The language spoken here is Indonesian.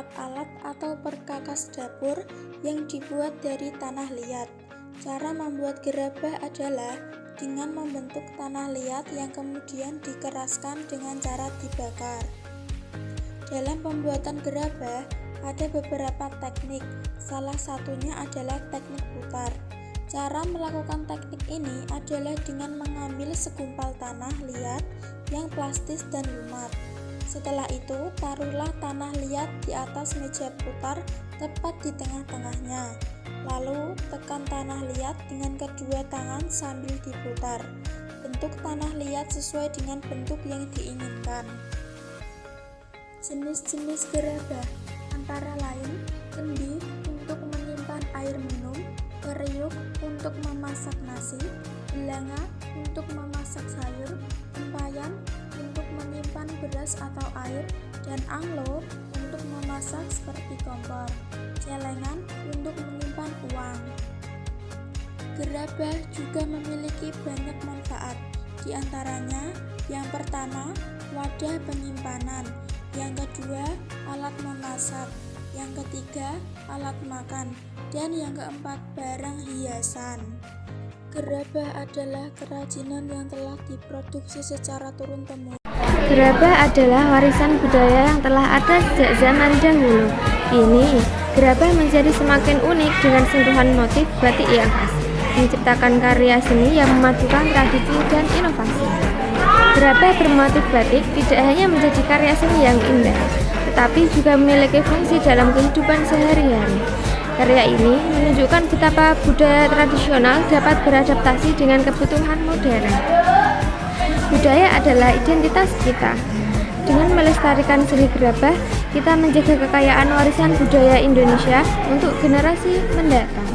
alat-alat atau perkakas dapur yang dibuat dari tanah liat. Cara membuat gerabah adalah dengan membentuk tanah liat yang kemudian dikeraskan dengan cara dibakar. Dalam pembuatan gerabah ada beberapa teknik, salah satunya adalah teknik putar. Cara melakukan teknik ini adalah dengan mengambil segumpal tanah liat yang plastis dan lumat. Setelah itu, taruhlah tanah liat di atas meja putar tepat di tengah-tengahnya. Lalu, tekan tanah liat dengan kedua tangan sambil diputar. Bentuk tanah liat sesuai dengan bentuk yang diinginkan. Jenis-jenis gerabah antara lain kendi untuk menyimpan air minum, periuk untuk memasak nasi, belanga untuk memasak sayur, tempayan untuk menyimpan beras atau air, dan anglo untuk memasak seperti kompor, celengan untuk menyimpan uang. Gerabah juga memiliki banyak manfaat, di antaranya yang pertama, wadah penyimpanan, yang kedua, alat memasak, yang ketiga, alat makan, dan yang keempat, barang hiasan. Gerabah adalah kerajinan yang telah diproduksi secara turun-temurun. Gerabah adalah warisan budaya yang telah ada sejak zaman dahulu. Kini, gerabah menjadi semakin unik dengan sentuhan motif batik yang khas, menciptakan karya seni yang memadukan tradisi dan inovasi. Gerabah bermotif batik tidak hanya menjadi karya seni yang indah, tetapi juga memiliki fungsi dalam kehidupan sehari-hari. Karya ini menunjukkan betapa budaya tradisional dapat beradaptasi dengan kebutuhan modern. Budaya adalah identitas kita. Dengan melestarikan seni gerabah, kita menjaga kekayaan warisan budaya Indonesia untuk generasi mendatang.